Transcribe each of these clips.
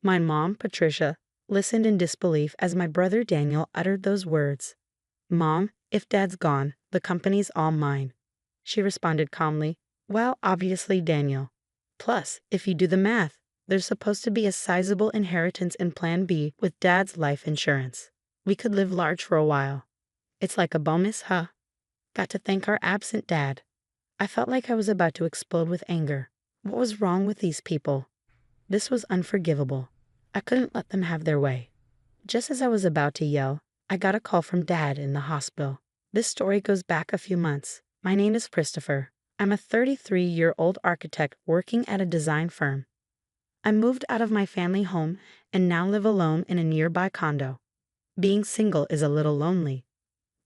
My mom, Patricia, listened in disbelief as my brother Daniel uttered those words. Mom, if Dad's gone, the company's all mine. She responded calmly. Well, obviously, Daniel. Plus, if you do the math, there's supposed to be a sizable inheritance in Plan B with Dad's life insurance. We could live large for a while. It's like a bonus, huh? Got to thank our absent Dad. I felt like I was about to explode with anger. What was wrong with these people? This was unforgivable. I couldn't let them have their way. Just as I was about to yell, I got a call from Dad in the hospital. This story goes back a few months. My name is Christopher. I'm a 33-year-old architect working at a design firm. I moved out of my family home and now live alone in a nearby condo. Being single is a little lonely,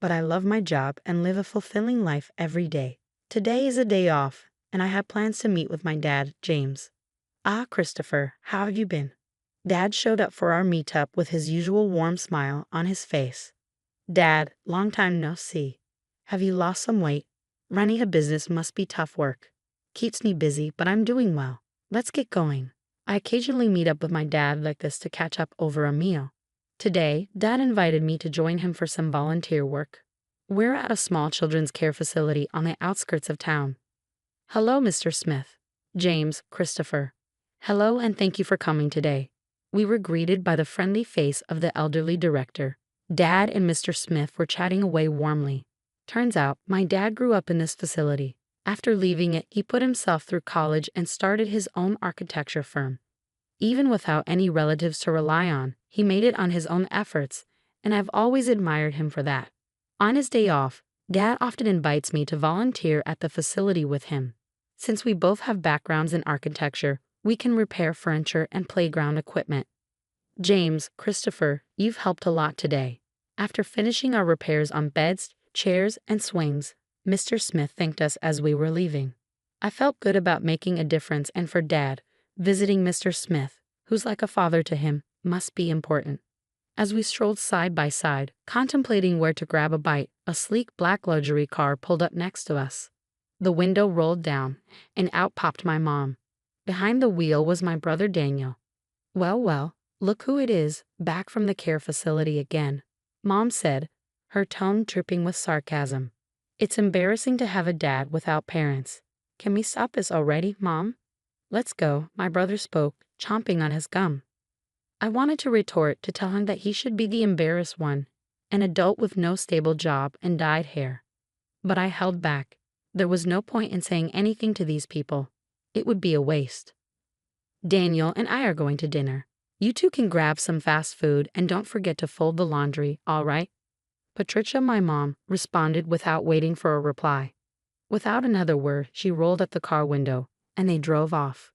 but I love my job and live a fulfilling life every day. Today is a day off, and I had plans to meet with my dad, James. Ah, Christopher, how have you been? Dad showed up for our meetup with his usual warm smile on his face. Dad, long time no see. Have you lost some weight? Running a business must be tough work. Keeps me busy, but I'm doing well. Let's get going. I occasionally meet up with my dad like this to catch up over a meal. Today, Dad invited me to join him for some volunteer work. We're at a small children's care facility on the outskirts of town. Hello, Mr. Smith. James, Christopher. Hello and thank you for coming today. We were greeted by the friendly face of the elderly director. Dad and Mr. Smith were chatting away warmly. Turns out, my dad grew up in this facility. After leaving it, he put himself through college and started his own architecture firm. Even without any relatives to rely on, he made it on his own efforts, and I've always admired him for that. On his day off, Dad often invites me to volunteer at the facility with him. Since we both have backgrounds in architecture, we can repair furniture and playground equipment. James, Christopher, you've helped a lot today. After finishing our repairs on beds, chairs, and swings, Mr. Smith thanked us as we were leaving. I felt good about making a difference, and for Dad, visiting Mr. Smith, who's like a father to him, must be important. As we strolled side by side, contemplating where to grab a bite, a sleek black luxury car pulled up next to us. The window rolled down, and out popped my mom. Behind the wheel was my brother Daniel. Well, look who it is, back from the care facility again, Mom said, her tone dripping with sarcasm. It's embarrassing to have a dad without parents. Can we stop this already, Mom? Let's go, my brother spoke, chomping on his gum. I wanted to retort to tell him that he should be the embarrassed one, an adult with no stable job and dyed hair. But I held back. There was no point in saying anything to these people. It would be a waste. Daniel and I are going to dinner. You two can grab some fast food and don't forget to fold the laundry, all right? Patricia, my mom, responded without waiting for a reply. Without another word, she rolled up the car window, and they drove off.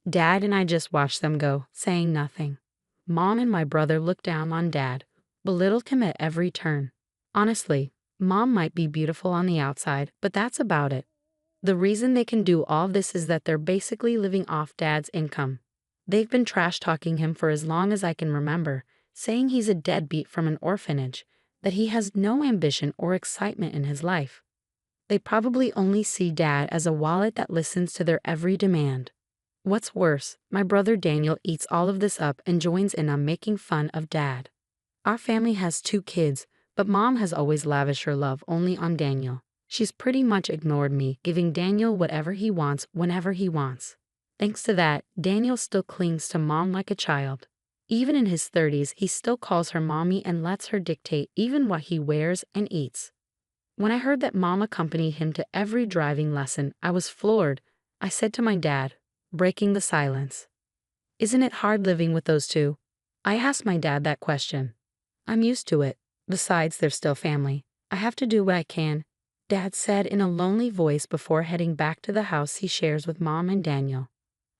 Dad and I just watched them go, saying nothing. Mom and my brother looked down on Dad, belittled him at every turn. Honestly, Mom might be beautiful on the outside, but that's about it. The reason they can do all this is that they're basically living off Dad's income. They've been trash-talking him for as long as I can remember, saying he's a deadbeat from an orphanage, that he has no ambition or excitement in his life. They probably only see Dad as a wallet that listens to their every demand. What's worse, my brother Daniel eats all of this up and joins in on making fun of Dad. Our family has 2 kids, but Mom has always lavished her love only on Daniel. She's pretty much ignored me, giving Daniel whatever he wants whenever he wants. Thanks to that, Daniel still clings to Mom like a child. Even in his 30s, he still calls her mommy and lets her dictate even what he wears and eats. When I heard that Mom accompanied him to every driving lesson, I was floored. I said to my dad, breaking the silence, "Isn't it hard living with those two?" I asked my dad that question. "I'm used to it. Besides, they're still family. I have to do what I can," Dad said in a lonely voice before heading back to the house he shares with Mom and Daniel.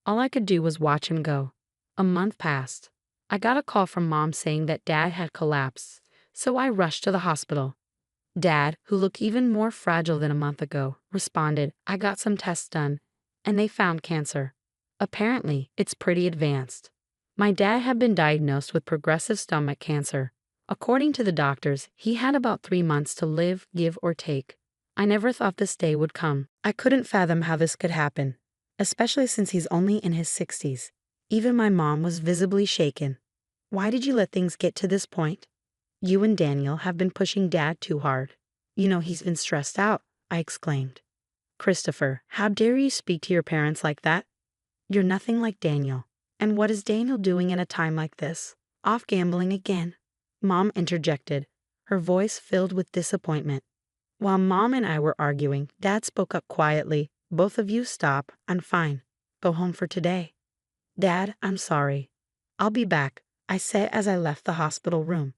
All I could do was watch him go. A month passed. I got a call from Mom saying that Dad had collapsed, so I rushed to the hospital. Dad, who looked even more fragile than a month ago, responded, "I got some tests done, and they found cancer. Apparently, it's pretty advanced." My dad had been diagnosed with progressive stomach cancer. According to the doctors, he had about 3 months to live, give or take. I never thought this day would come. I couldn't fathom how this could happen, especially since he's only in his 60s. Even my mom was visibly shaken. Why did you let things get to this point? You and Daniel have been pushing Dad too hard. You know he's been stressed out, I exclaimed. Christopher, how dare you speak to your parents like that? You're nothing like Daniel. And what is Daniel doing in a time like this? Off gambling again. Mom interjected, her voice filled with disappointment. While Mom and I were arguing, Dad spoke up quietly. Both of you stop. I'm fine. Go home for today. Dad, I'm sorry. I'll be back, I said as I left the hospital room.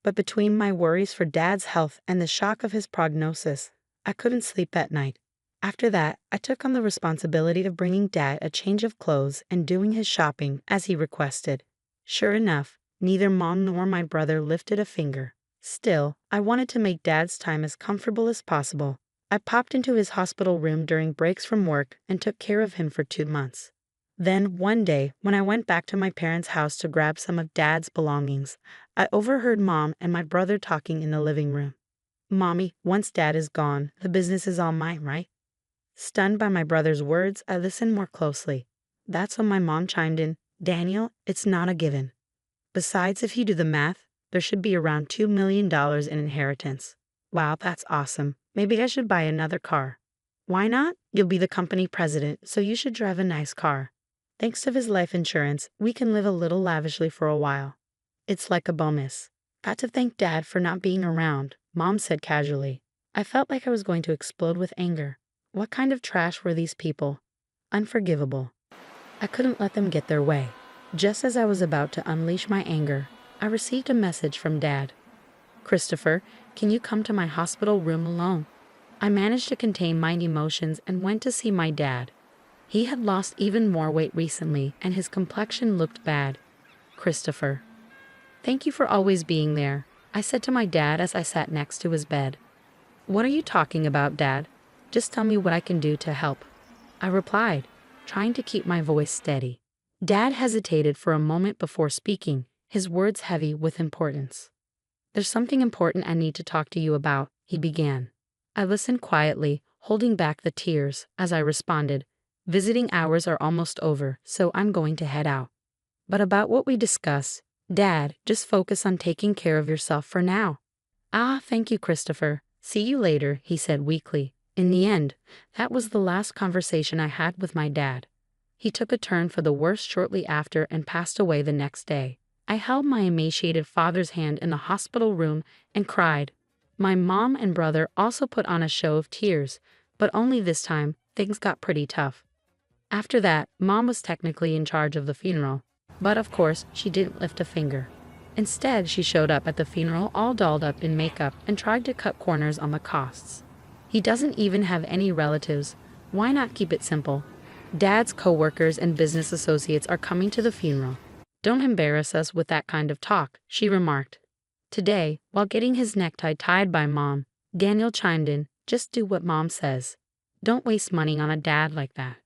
But between my worries for Dad's health and the shock of his prognosis, I couldn't sleep at night. After that, I took on the responsibility of bringing Dad a change of clothes and doing his shopping as he requested. Sure enough, neither Mom nor my brother lifted a finger. Still, I wanted to make Dad's time as comfortable as possible. I popped into his hospital room during breaks from work and took care of him for 2 months. Then, one day, when I went back to my parents' house to grab some of Dad's belongings, I overheard Mom and my brother talking in the living room. Mommy, once Dad is gone, the business is all mine, right? Stunned by my brother's words, I listened more closely. That's when my mom chimed in, Daniel, it's not a given. Besides, if you do the math, there should be around $2 million in inheritance. Wow, that's awesome. Maybe I should buy another car. Why not? You'll be the company president, so you should drive a nice car. Thanks to his life insurance, we can live a little lavishly for a while. It's like a bonus. Got to thank Dad for not being around, Mom said casually. I felt like I was going to explode with anger. What kind of trash were these people? Unforgivable. I couldn't let them get their way. Just as I was about to unleash my anger, I received a message from Dad. Christopher, can you come to my hospital room alone? I managed to contain my emotions and went to see my dad. He had lost even more weight recently and his complexion looked bad. Christopher. Thank you for always being there, I said to my dad as I sat next to his bed. What are you talking about, Dad? Just tell me what I can do to help. I replied, trying to keep my voice steady. Dad hesitated for a moment before speaking, his words heavy with importance. There's something important I need to talk to you about, he began. I listened quietly, holding back the tears, as I responded, visiting hours are almost over, so I'm going to head out. But about what we discussed, Dad, just focus on taking care of yourself for now. Ah, thank you, Christopher. See you later, he said weakly. In the end, that was the last conversation I had with my dad. He took a turn for the worse shortly after and passed away the next day. I held my emaciated father's hand in the hospital room and cried. My mom and brother also put on a show of tears, but only this time, things got pretty tough. After that, Mom was technically in charge of the funeral, but of course, she didn't lift a finger. Instead, she showed up at the funeral all dolled up in makeup and tried to cut corners on the costs. He doesn't even have any relatives. Why not keep it simple? Dad's co-workers and business associates are coming to the funeral. Don't embarrass us with that kind of talk, she remarked. Today, while getting his necktie tied by Mom, Daniel chimed in, just do what Mom says. Don't waste money on a dad like that.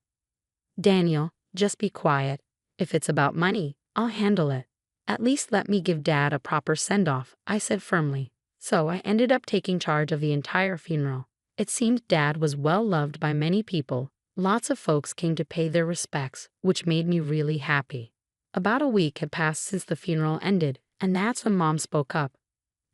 Daniel, just be quiet. If it's about money, I'll handle it. At least let me give Dad a proper send-off, I said firmly. So I ended up taking charge of the entire funeral. It seemed Dad was well loved by many people. Lots of folks came to pay their respects, which made me really happy. About a week had passed since the funeral ended, and that's when Mom spoke up.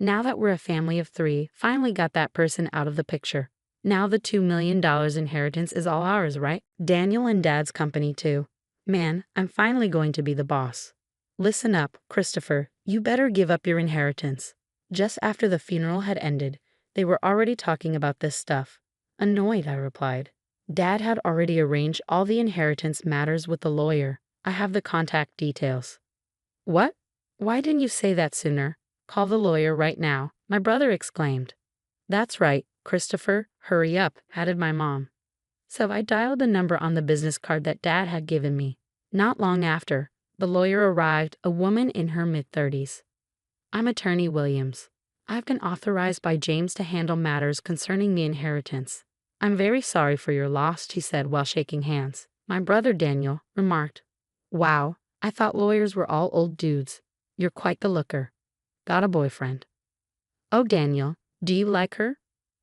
Now that we're a family of 3, finally got that person out of the picture. Now the $2 million inheritance is all ours, right? Daniel and Dad's company too. Man, I'm finally going to be the boss. Listen up, Christopher, you better give up your inheritance. Just after the funeral had ended, they were already talking about this stuff. Annoyed, I replied. Dad had already arranged all the inheritance matters with the lawyer. I have the contact details. What? Why didn't you say that sooner? Call the lawyer right now, my brother exclaimed. That's right, Christopher, hurry up, added my mom. So I dialed the number on the business card that Dad had given me. Not long after, the lawyer arrived, a woman in her mid-30s. I'm Attorney Williams. I've been authorized by James to handle matters concerning the inheritance. I'm very sorry for your loss, he said while shaking hands. My brother Daniel remarked, Wow, I thought lawyers were all old dudes. You're quite the looker. Got a boyfriend. Oh, Daniel, do you like her?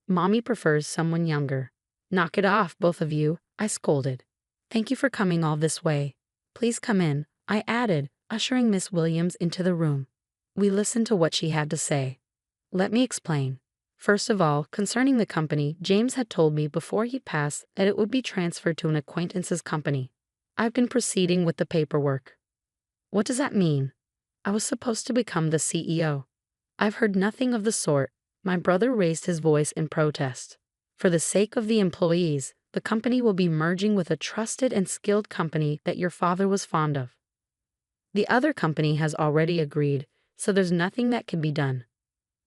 Mommy prefers someone younger. Knock it off, both of you, I scolded. Thank you for coming all this way. Please come in, I added, ushering Miss Williams into the room. We listened to what she had to say. Let me explain. First of all, concerning the company, James had told me before he passed that it would be transferred to an acquaintance's company. I've been proceeding with the paperwork. What does that mean? I was supposed to become the CEO. I've heard nothing of the sort. My brother raised his voice in protest. For the sake of the employees, the company will be merging with a trusted and skilled company that your father was fond of. The other company has already agreed, so there's nothing that can be done.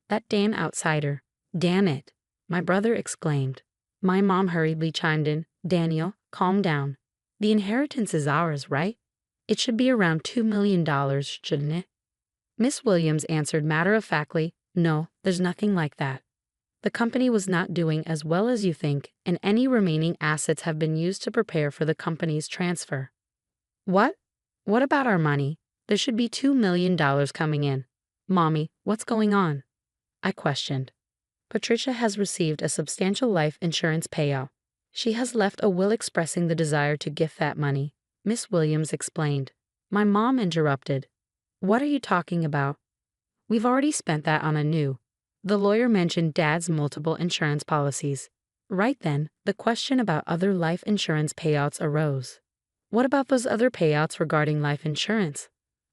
That damn outsider. Damn it, my brother exclaimed. My mom hurriedly chimed in, Daniel, calm down. The inheritance is ours, right? It should be around $2 million, shouldn't it? Miss Williams answered matter-of-factly, no, there's nothing like that. The company was not doing as well as you think, and any remaining assets have been used to prepare for the company's transfer. What? What about our money? There should be $2 million coming in. Mommy, what's going on? I questioned. Patricia has received a substantial life insurance payout. She has left a will expressing the desire to gift that money, Miss Williams explained. My mom interrupted. What are you talking about? We've already spent that on a new. The lawyer mentioned Dad's multiple insurance policies. Right then, the question about other life insurance payouts arose. What about those other payouts regarding life insurance?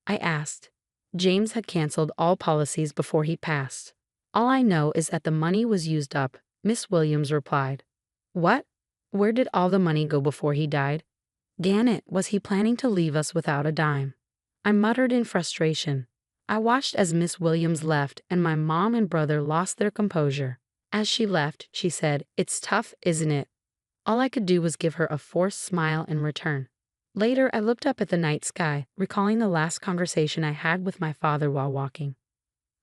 I asked. James had canceled all policies before he passed. All I know is that the money was used up, Miss Williams replied. What? Where did all the money go before he died? Damn it, was he planning to leave us without a dime? I muttered in frustration. I watched as Miss Williams left and my mom and brother lost their composure. As she left, she said, It's tough, isn't it? All I could do was give her a forced smile in return. Later, I looked up at the night sky, recalling the last conversation I had with my father while walking.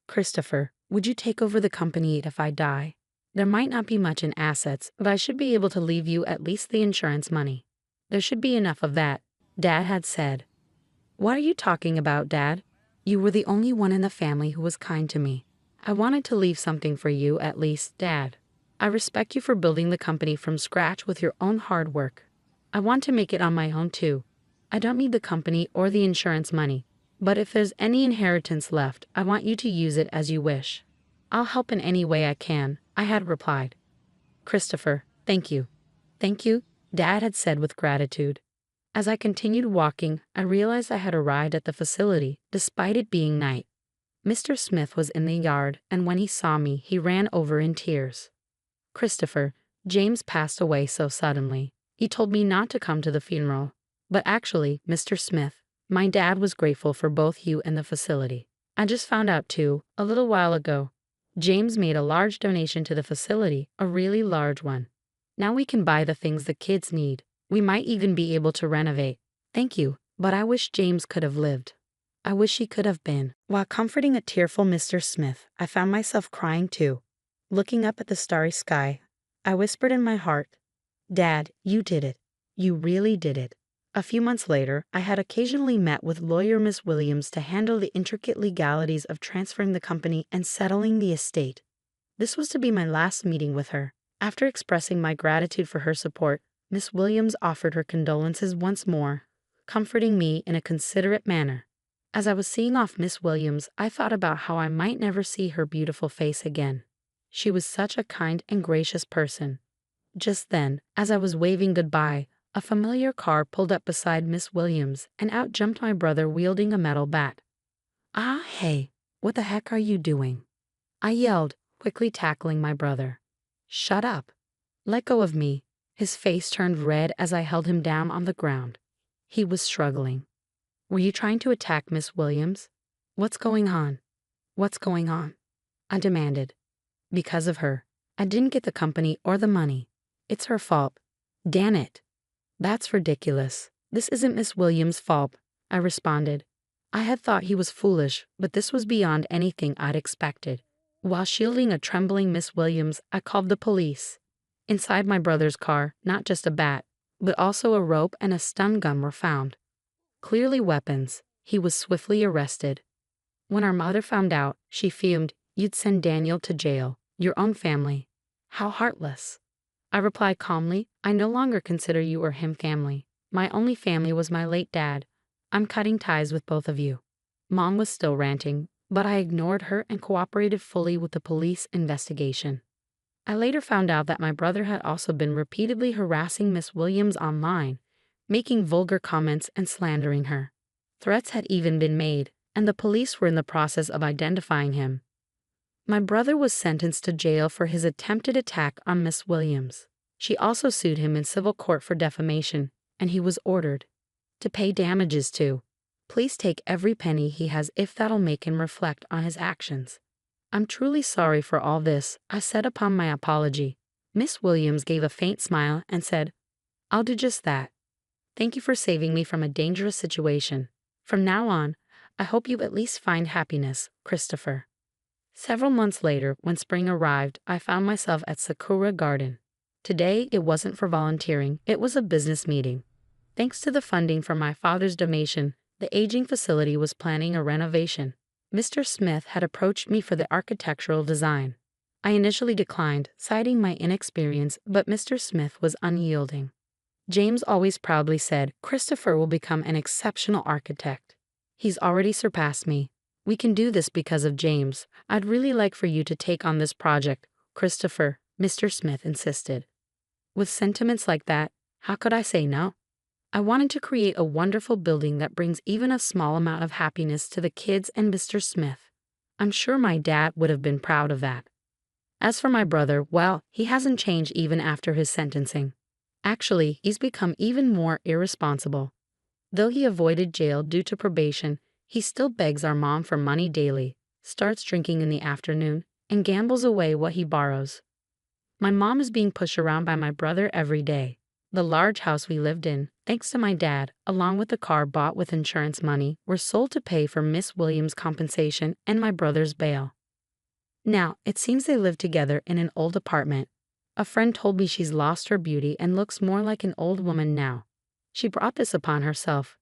Christopher, would you take over the company if I die? There might not be much in assets, but I should be able to leave you at least the insurance money. There should be enough of that, Dad had said. What are you talking about, Dad? You were the only one in the family who was kind to me. I wanted to leave something for you, at least, Dad. I respect you for building the company from scratch with your own hard work. I want to make it on my own too. I don't need the company or the insurance money, but if there's any inheritance left, I want you to use it as you wish. I'll help in any way I can, I had replied. Christopher, thank you. Thank you, Dad had said with gratitude. As I continued walking, I realized I had arrived at the facility, despite it being night. Mr. Smith was in the yard, and when he saw me, he ran over in tears. Christopher, James passed away so suddenly. He told me not to come to the funeral. But actually, Mr. Smith, my dad was grateful for both you and the facility. I just found out too, a little while ago. James made a large donation to the facility, a really large one. Now we can buy the things the kids need. We might even be able to renovate. Thank you, but I wish James could have lived. I wish he could have been. While comforting a tearful Mr. Smith, I found myself crying too. Looking up at the starry sky, I whispered in my heart, Dad, you did it. You really did it. A few months later, I had occasionally met with lawyer Miss Williams to handle the intricate legalities of transferring the company and settling the estate. This was to be my last meeting with her. After expressing my gratitude for her support, Miss Williams offered her condolences once more, comforting me in a considerate manner. As I was seeing off Miss Williams, I thought about how I might never see her beautiful face again. She was such a kind and gracious person. Just then, as I was waving goodbye, a familiar car pulled up beside Miss Williams, and out jumped my brother wielding a metal bat. Ah, hey, what the heck are you doing? I yelled, quickly tackling my brother. Shut up. Let go of me. His face turned red as I held him down on the ground. He was struggling. Were you trying to attack Miss Williams? What's going on? What's going on? I demanded. Because of her. I didn't get the company or the money. It's her fault. Damn it. That's ridiculous. This isn't Miss Williams' fault, I responded. I had thought he was foolish, but this was beyond anything I'd expected. While shielding a trembling Miss Williams, I called the police. Inside my brother's car, not just a bat, but also a rope and a stun gun were found. Clearly weapons. He was swiftly arrested. When our mother found out, she fumed, You'd send Daniel to jail, your own family. How heartless. I replied calmly, I no longer consider you or him family. My only family was my late dad. I'm cutting ties with both of you. Mom was still ranting, but I ignored her and cooperated fully with the police investigation. I later found out that my brother had also been repeatedly harassing Miss Williams online, making vulgar comments and slandering her. Threats had even been made, and the police were in the process of identifying him. My brother was sentenced to jail for his attempted attack on Miss Williams. She also sued him in civil court for defamation, and he was ordered to pay damages too. Please take every penny he has if that'll make him reflect on his actions. I'm truly sorry for all this, I said upon my apology. Miss Williams gave a faint smile and said, I'll do just that. Thank you for saving me from a dangerous situation. From now on, I hope you at least find happiness, Christopher. Several months later, when spring arrived, I found myself at Sakura Garden. Today, it wasn't for volunteering, it was a business meeting. Thanks to the funding from my father's donation, the aging facility was planning a renovation. Mr. Smith had approached me for the architectural design. I initially declined, citing my inexperience, but Mr. Smith was unyielding. James always proudly said, Christopher will become an exceptional architect. He's already surpassed me. We can do this because of James. I'd really like for you to take on this project, Christopher, Mr. Smith insisted. With sentiments like that, how could I say no? I wanted to create a wonderful building that brings even a small amount of happiness to the kids and Mr. Smith. I'm sure my dad would have been proud of that. As for my brother, well, he hasn't changed even after his sentencing. Actually, he's become even more irresponsible. Though he avoided jail due to probation, he still begs our mom for money daily, starts drinking in the afternoon, and gambles away what he borrows. My mom is being pushed around by my brother every day. The large house we lived in, thanks to my dad, along with the car bought with insurance money, were sold to pay for Miss Williams' compensation and my brother's bail. Now, it seems they live together in an old apartment. A friend told me she's lost her beauty and looks more like an old woman now. She brought this upon herself,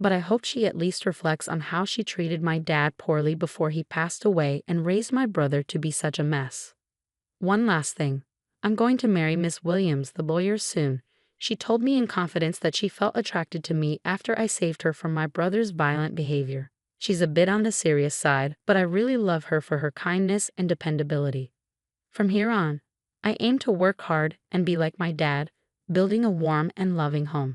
but I hope she at least reflects on how she treated my dad poorly before he passed away and raised my brother to be such a mess. One last thing. I'm going to marry Miss Williams, the lawyer, soon. She told me in confidence that she felt attracted to me after I saved her from my brother's violent behavior. She's a bit on the serious side, but I really love her for her kindness and dependability. From here on, I aim to work hard and be like my dad, building a warm and loving home.